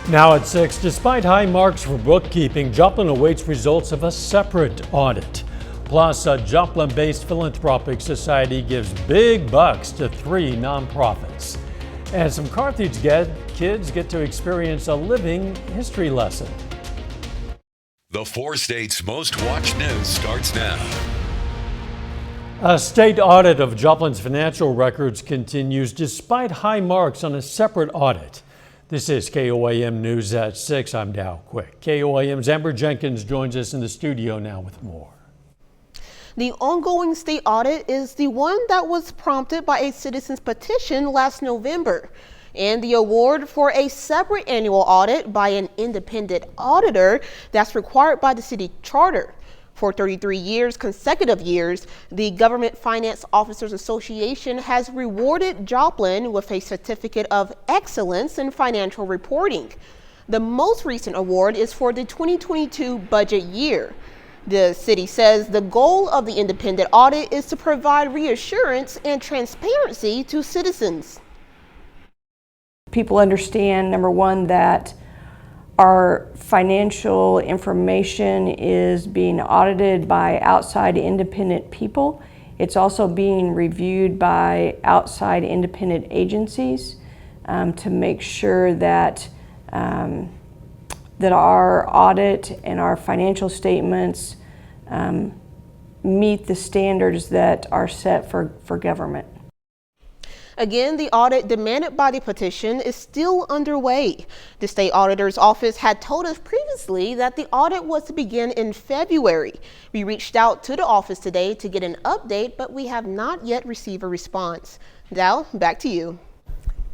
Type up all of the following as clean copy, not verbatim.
Now at 6, despite high marks for bookkeeping, Joplin awaits results of a separate audit. Plus, a Joplin-based philanthropic society gives big bucks to 3 nonprofits. And some Carthage kids get to experience a living history lesson. The 4 states' most watched news starts now. A state audit of Joplin's financial records continues despite high marks on a separate audit. This is KOAM News at 6. I'm Dow Quick. KOAM's Amber Jenkins joins us in the studio now with more. The ongoing state audit is the one that was prompted by a citizen's petition last November, and the award for a separate annual audit by an independent auditor that's required by the city charter. For 33 consecutive years, the Government Finance Officers Association has rewarded Joplin with a Certificate of Excellence in Financial Reporting. The most recent award is for the 2022 budget year. The city says the goal of the independent audit is to provide reassurance and transparency to citizens. People understand, number one, that our financial information is being audited by outside independent people. It's also being reviewed by outside independent agencies to make sure that that our audit and our financial statements meet the standards that are set for government. Again, the audit demanded by the petition is still underway. The state auditor's office had told us previously that the audit was to begin in February. We reached out to the office today to get an update, but we have not yet received a response. Dow, back to you.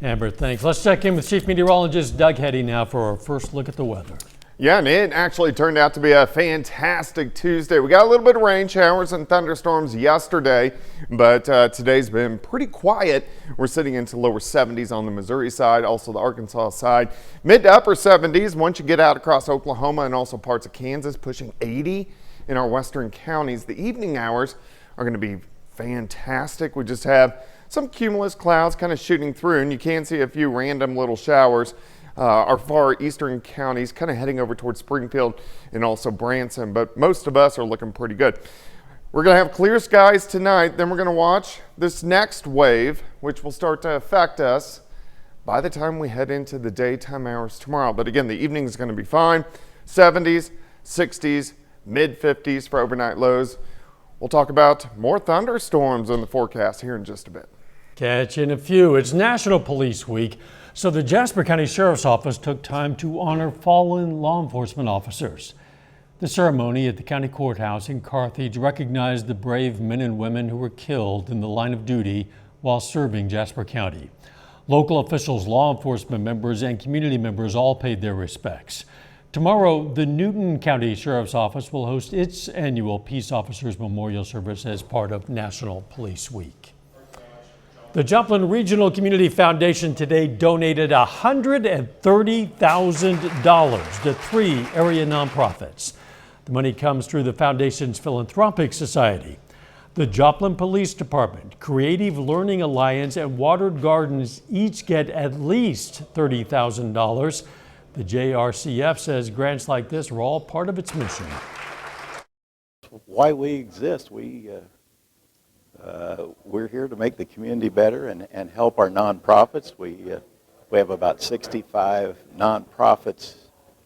Amber, thanks. Let's check in with Chief Meteorologist Doug Heddy now for our first look at the weather. Yeah, and it actually turned out to be a fantastic Tuesday. We got a little bit of rain showers and thunderstorms yesterday, but today's been pretty quiet. We're sitting into lower 70s on the Missouri side, also the Arkansas side. Mid to upper 70s once you get out across Oklahoma and also parts of Kansas, pushing 80 in our western counties. The evening hours are going to be fantastic. We just have some cumulus clouds kind of shooting through, and you can see a few random little showers. Our far eastern counties kind of heading over towards Springfield and also Branson, but most of us are looking pretty good. We're going to have clear skies tonight, then we're going to watch this next wave, which will start to affect us by the time we head into the daytime hours tomorrow. But again, the evening is going to be fine. 70s, 60s, mid 50s for overnight lows. We'll talk about more thunderstorms in the forecast here in just a bit. Catching a few. It's National Police Week. So the Jasper County Sheriff's Office took time to honor fallen law enforcement officers. The ceremony at the county courthouse in Carthage recognized the brave men and women who were killed in the line of duty while serving Jasper County. Local officials, law enforcement members, and community members all paid their respects. Tomorrow, the Newton County Sheriff's Office will host its annual Peace Officers Memorial Service as part of National Police Week. The Joplin Regional Community Foundation today donated $130,000 to 3 area nonprofits. The money comes through the foundation's philanthropic society. The Joplin Police Department, Creative Learning Alliance, and Watered Gardens each get at least $30,000. The JRCF says grants like this are all part of its mission. Why we exist, we're here to make the community better and help our nonprofits. We have about 65 nonprofits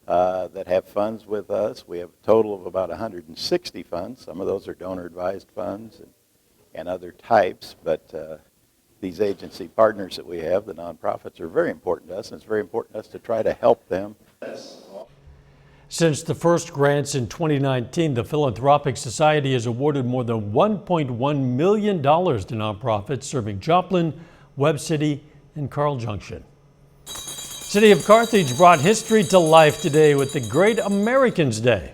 that have funds with us. We have a total of about 160 funds. Some of those are donor-advised funds and other types, but these agency partners that we have, the nonprofits, are very important to us, and it's very important to us to try to help them. Since the first grants in 2019, the Philanthropic Society has awarded more than $1.1 million to nonprofits serving Joplin, Webb City, and Carl Junction. City of Carthage brought history to life today with the Great Americans Day.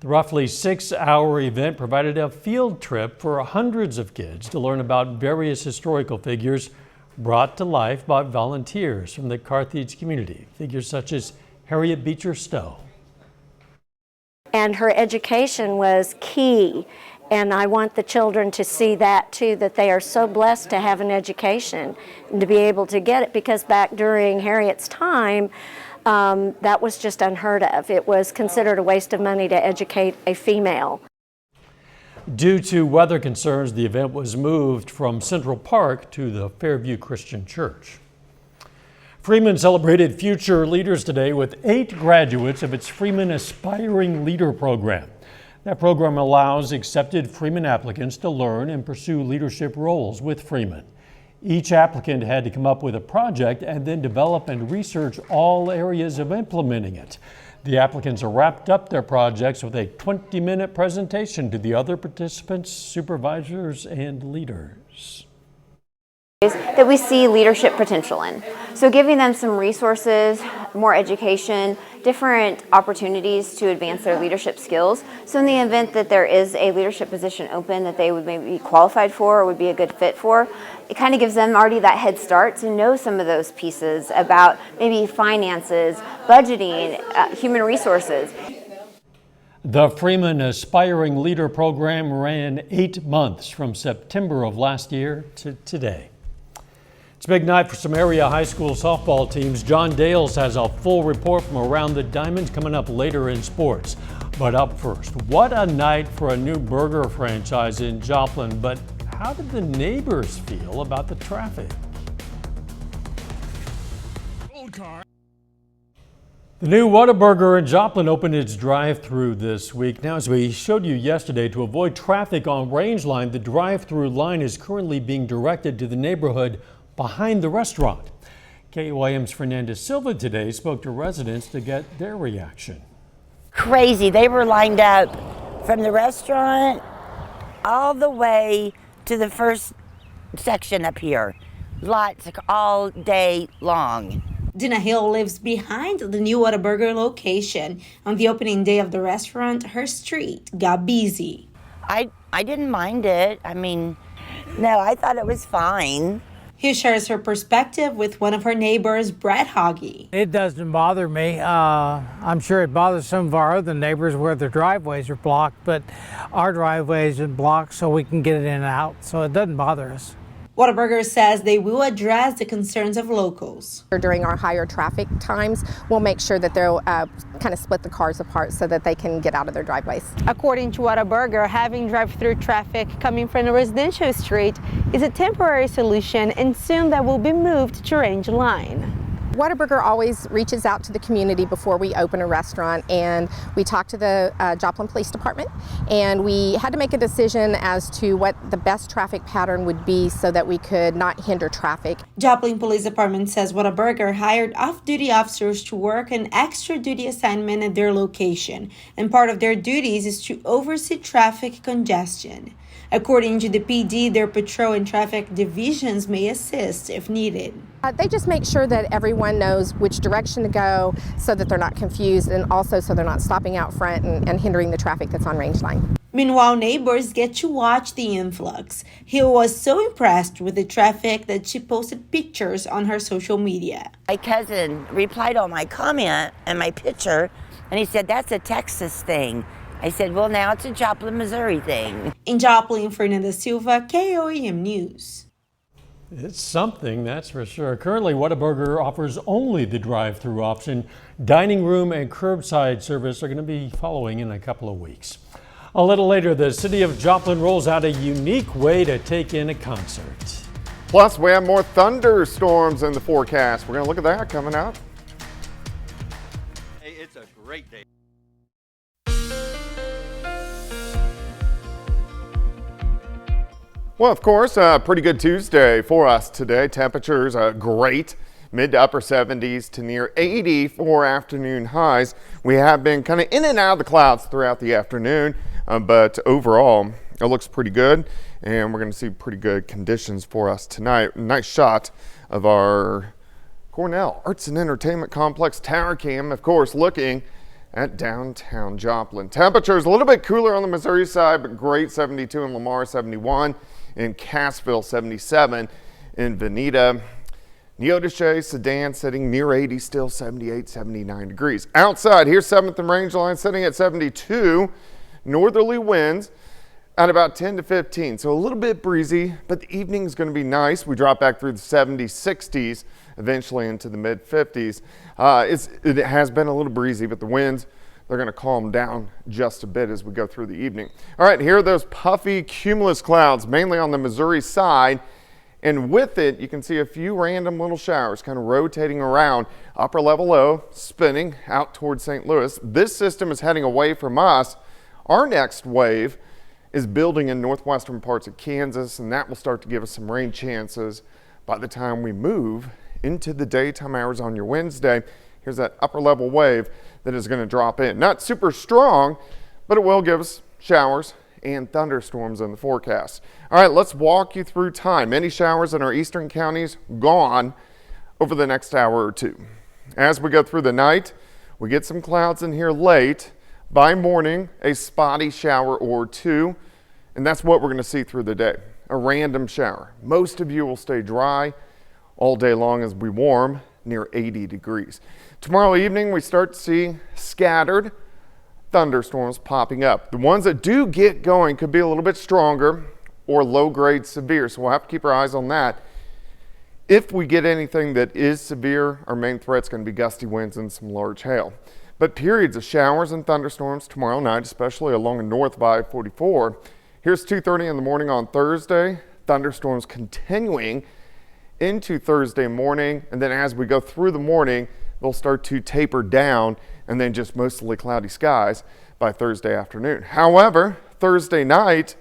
The roughly 6-hour event provided a field trip for hundreds of kids to learn about various historical figures brought to life by volunteers from the Carthage community. Figures such as Harriet Beecher Stowe. And her education was key. And I want the children to see that too, that they are so blessed to have an education and to be able to get it, because back during Harriet's time, that was just unheard of. It was considered a waste of money to educate a female. Due to weather concerns, the event was moved from Central Park to the Fairview Christian Church. Freeman celebrated future leaders today with 8 graduates of its Freeman Aspiring Leader program. That program allows accepted Freeman applicants to learn and pursue leadership roles with Freeman. Each applicant had to come up with a project and then develop and research all areas of implementing it. The applicants wrapped up their projects with a 20-minute presentation to the other participants, supervisors, and leaders. That we see leadership potential in. So giving them some resources, more education, different opportunities to advance their leadership skills. So in the event that there is a leadership position open that they would maybe be qualified for or would be a good fit for, it kind of gives them already that head start to know some of those pieces about maybe finances, budgeting, human resources. The Freeman Aspiring Leader program ran 8 months from September of last year to today. It's a big night for some area high school softball teams. John Dales has a full report from around the Diamonds coming up later in sports. But up first, what a night for a new burger franchise in Joplin. But how did the neighbors feel about the traffic? The new Whataburger in Joplin opened its drive-thru this week. Now, as we showed you yesterday, to avoid traffic on Range Line, the drive-thru line is currently being directed to the neighborhood behind the restaurant. KOIM's Fernandez Silva today spoke to residents to get their reaction. Crazy. They were lined up from the restaurant all the way to the first section up here. Lots all day long. Dina Hill lives behind the new Whataburger location. On the opening day of the restaurant, her street got busy. I didn't mind it. I mean, no, I thought it was fine. He shares her perspective with one of her neighbors, Brett Hoggy. It doesn't bother me. I'm sure it bothers some of our other neighbors where their driveways are blocked, but our driveway isn't blocked so we can get it in and out, so it doesn't bother us. Whataburger says they will address the concerns of locals. During our higher traffic times, we'll make sure that they'll kind of split the cars apart so that they can get out of their driveways. According to Whataburger, having drive-through traffic coming from a residential street is a temporary solution, and soon that will be moved to Range Line. Whataburger always reaches out to the community before we open a restaurant, and we talked to the Joplin Police Department, and we had to make a decision as to what the best traffic pattern would be so that we could not hinder traffic. Joplin Police Department says Whataburger hired off-duty officers to work an extra duty assignment at their location, and part of their duties is to oversee traffic congestion. According to the PD, their patrol and traffic divisions may assist if needed. They just make sure that everyone knows which direction to go so that they're not confused, and also so they're not stopping out front and hindering the traffic that's on Range Line. Meanwhile, neighbors get to watch the influx. Hill was so impressed with the traffic that she posted pictures on her social media. My cousin replied on my comment and my picture, and he said, "That's a Texas thing." I said, "Well, now it's a Joplin, Missouri thing." In Joplin, Fernandez Silva, KOIM News. It's something, that's for sure. Currently, Whataburger offers only the drive-through option. Dining room and curbside service are going to be following in a couple of weeks. A little later, the city of Joplin rolls out a unique way to take in a concert. Plus, we have more thunderstorms in the forecast. We're going to look at that coming up. Hey, it's a great day. Well, of course, a pretty good Tuesday for us today. Temperatures great, mid to upper 70s to near 80 for afternoon highs. We have been kind of in and out of the clouds throughout the afternoon, but overall, it looks pretty good, and we're going to see pretty good conditions for us tonight. Nice shot of our Cornell Arts and Entertainment Complex tower cam, of course, looking at downtown Joplin. Temperatures a little bit cooler on the Missouri side, but great, 72 in Lamar, 71 in Cassville, 77 in Veneta. Neodesha, Sedan sitting near 80, still 78, 79 degrees. Outside, here's 7th and Range Line sitting at 72. Northerly winds at about 10 to 15. So a little bit breezy, but the evening is going to be nice. We drop back through the 70s, 60s, eventually into the mid 50s. It has been a little breezy, but the winds, they're going to calm down just a bit as we go through the evening. All right, here are those puffy cumulus clouds, mainly on the Missouri side. And with it, you can see a few random little showers kind of rotating around. Upper level low, spinning out towards St. Louis. This system is heading away from us. Our next wave is building in northwestern parts of Kansas, and that will start to give us some rain chances by the time we move into the daytime hours on your Wednesday. Here's that upper level wave that is going to drop in. Not super strong, but it will give us showers and thunderstorms in the forecast. All right, let's walk you through time. Any showers in our eastern counties gone over the next hour or two. As we go through the night, we get some clouds in here late. By morning, a spotty shower or two, and that's what we're going to see through the day. A random shower. Most of you will stay dry all day long as we warm near 80 degrees. Tomorrow evening, we start to see scattered thunderstorms popping up. The ones that do get going could be a little bit stronger or low-grade severe, so we'll have to keep our eyes on that. If we get anything that is severe, our main threat's going to be gusty winds and some large hail. But periods of showers and thunderstorms tomorrow night, especially along the north by 44. Here's 2:30 in the morning on Thursday. Thunderstorms continuing into Thursday morning, and then as we go through the morning, they'll start to taper down, and then just mostly cloudy skies by Thursday afternoon. However, Thursday night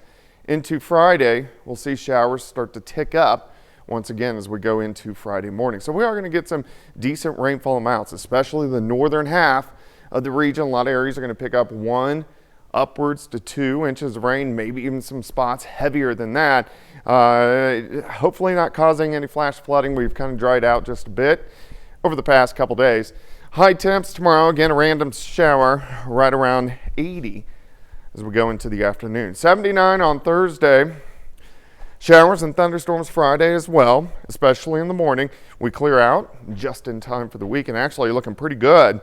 into Friday, we'll see showers start to tick up once again as we go into Friday morning. So we are going to get some decent rainfall amounts, especially the northern half of the region. A lot of areas are going to pick up 1 upwards to 2 inches of rain, maybe even some spots heavier than that. Hopefully not causing any flash flooding. We've kind of dried out just a bit over the past couple days. High temps tomorrow, again a random shower right around 80 as we go into the afternoon. 79 on Thursday. Showers and thunderstorms Friday as well, especially in the morning. We clear out just in time for the week and actually looking pretty good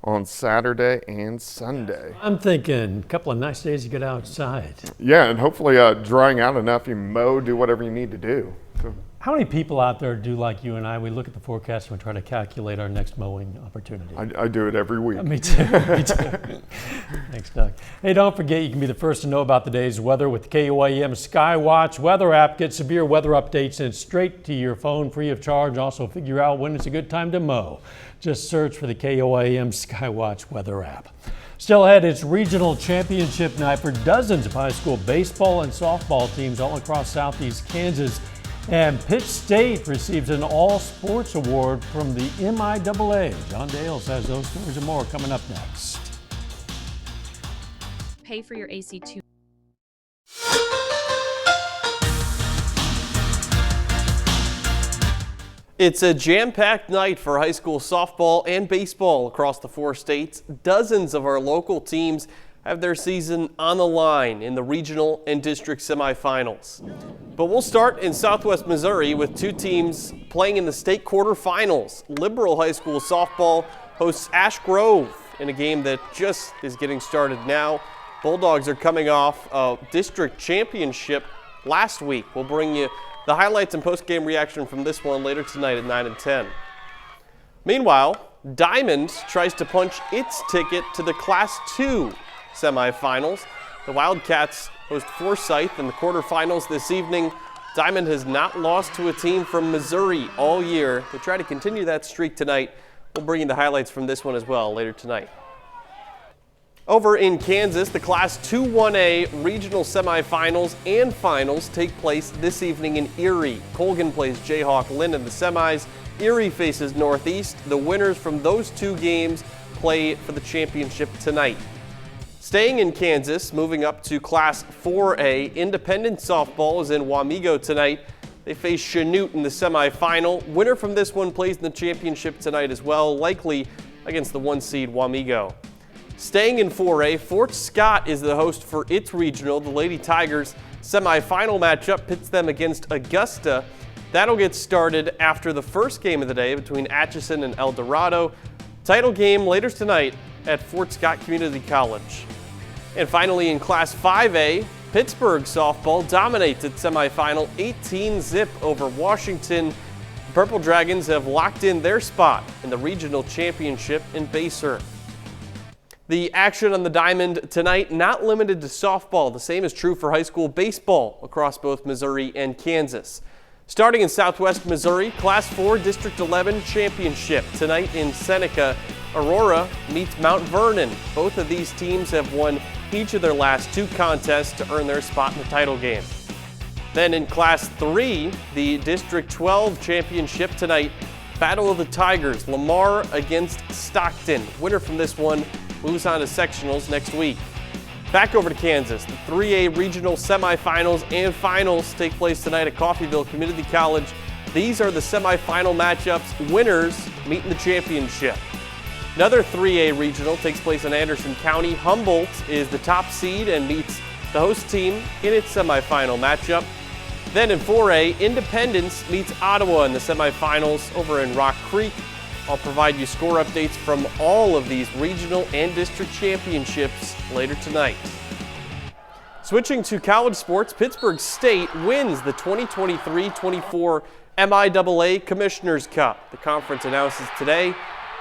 on Saturday and Sunday. I'm thinking a couple of nice days to get outside. Yeah, and hopefully drying out enough, you mow, do whatever you need to do. So, how many people out there do like you and I? We look at the forecast and we try to calculate our next mowing opportunity. I do it every week. Me too. Me too. Thanks, Doug. Hey, don't forget you can be the first to know about the day's weather with the KOAM Skywatch weather app. Get severe weather updates sent straight to your phone free of charge. Also figure out when it's a good time to mow. Just search for the KOAM Skywatch weather app. Still ahead, it's regional championship night for dozens of high school baseball and softball teams all across southeast Kansas. And Pitt State receives an all-sports award from the MIAA. John Dales has those stories and more coming up next. Pay for your AC2. It's a jam-packed night for high school softball and baseball across the 4 states. Dozens of our local teams have their season on the line in the regional and district semifinals. But we'll start in southwest Missouri with 2 teams playing in the state quarterfinals. Liberal High School softball hosts Ash Grove in a game that just is getting started now. Bulldogs are coming off a district championship last week. We'll bring you the highlights and post-game reaction from this one later tonight at 9 and 10. Meanwhile, Diamond tries to punch its ticket to the Class 2 semifinals. The Wildcats host Forsyth in the quarterfinals this evening. Diamond has not lost to a team from Missouri all year. They try to continue that streak tonight. We'll bring you the highlights from this one as well later tonight. Over in Kansas, the Class 2-1A regional semifinals and finals take place this evening in Erie. Colgan plays Jayhawk Lynn in the semis. Erie faces Northeast. The winners from those 2 games play for the championship tonight. Staying in Kansas, moving up to Class 4A, Independent softball is in Wamego tonight. They face Chanute in the semifinal. Winner from this one plays in the championship tonight as well, likely against the 1 seed Wamego. Staying in 4A, Fort Scott is the host for its regional. The Lady Tigers semifinal matchup pits them against Augusta. That'll get started after the first game of the day between Atchison and El Dorado. Title game later tonight at Fort Scott Community College. And finally in Class 5A, Pittsburgh softball dominates its semifinal 18-zip over Washington. The Purple Dragons have locked in their spot in the regional championship in Baser. The action on the diamond tonight not limited to softball. The same is true for high school baseball across both Missouri and Kansas. Starting in Southwest Missouri, Class 4 District 11 Championship. Tonight in Seneca, Aurora meets Mount Vernon. Both of these teams have won each of their last 2 contests to earn their spot in the title game. Then in Class 3, the District 12 Championship tonight. Battle of the Tigers, Lamar against Stockton. Winner from this one moves on to sectionals next week. Back over to Kansas. The 3A regional semifinals and finals take place tonight at Coffeyville Community College. These are the semifinal matchups. Winners meet in the championship. Another 3A regional takes place in Anderson County. Humboldt is the top seed and meets the host team in its semifinal matchup. Then in 4A, Independence meets Ottawa in the semifinals over in Rock Creek. I'll provide you score updates from all of these regional and district championships later tonight. Switching to college sports, Pittsburgh State wins the 2023-24 MIAA Commissioner's Cup. The conference announces today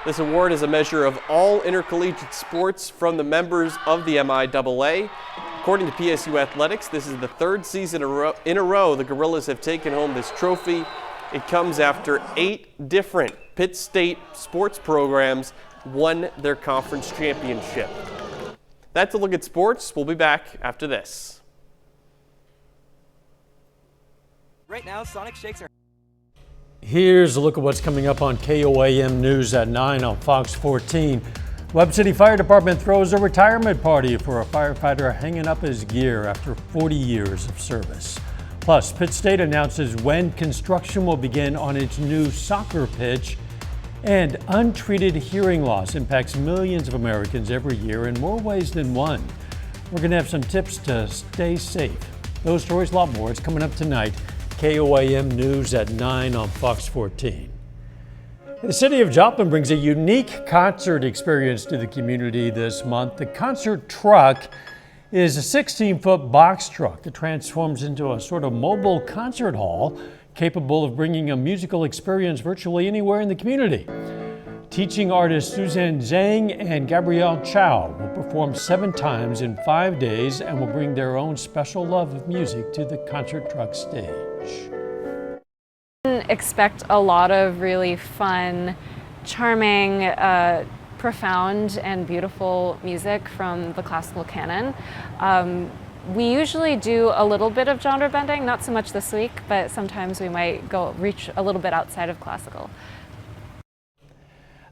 this award is a measure of all intercollegiate sports from the members of the MIAA. According to PSU Athletics, this is the 3rd season in a row the Gorillas have taken home this trophy. It comes after 8 different Pitt State sports programs won their conference championship. That's a look at sports. We'll be back after this. Right now, Sonic Shakes are... Here's a look at what's coming up on KOAM News at 9 on Fox 14. Webb City Fire Department throws a retirement party for a firefighter hanging up his gear after 40 years of service. Plus, Pitt State announces when construction will begin on its new soccer pitch. And untreated hearing loss impacts millions of Americans every year in more ways than one. We're going to have some tips to stay safe. Those stories, a lot more. It's coming up tonight. KOAM News at 9 on Fox 14. The city of Joplin brings a unique concert experience to the community this month. The concert truck is a 16-foot box truck that transforms into a sort of mobile concert hall capable of bringing a musical experience virtually anywhere in the community. Teaching artists Suzanne Zhang and Gabrielle Chow will perform 7 times in 5 days and will bring their own special love of music to the concert truck stage. Expect a lot of really fun, charming, profound and beautiful music from the classical canon. We usually do a little bit of genre bending, not so much this week, but sometimes we might reach a little bit outside of classical.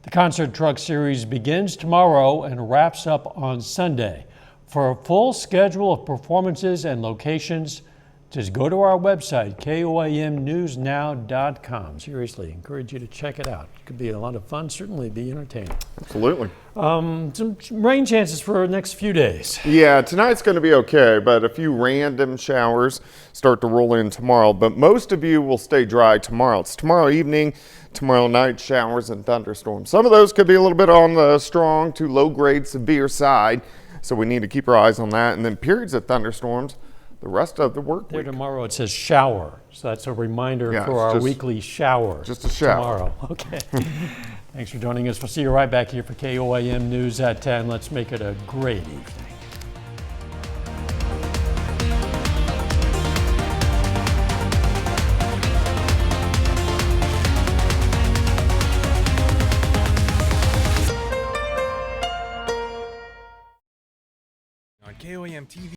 The concert truck series begins tomorrow and wraps up on Sunday. For a full schedule of performances and locations, just go to our website, koamnewsnow.com. Seriously, encourage you to check it out. It could be a lot of fun, certainly be entertaining. Absolutely. Some rain chances for the next few days. Yeah, tonight's going to be okay, but a few random showers start to roll in tomorrow. But most of you will stay dry tomorrow. It's tomorrow evening, tomorrow night, showers and thunderstorms. Some of those could be a little bit on the strong to low-grade severe side, so we need to keep our eyes on that. And then periods of thunderstorms the rest of the work There week. tomorrow it says shower, so that's a reminder for our weekly shower. Just a shower. Tomorrow, okay. Thanks for joining us. We'll see you right back here for KOAM News at 10. Let's make it a great evening. On KOAM TV.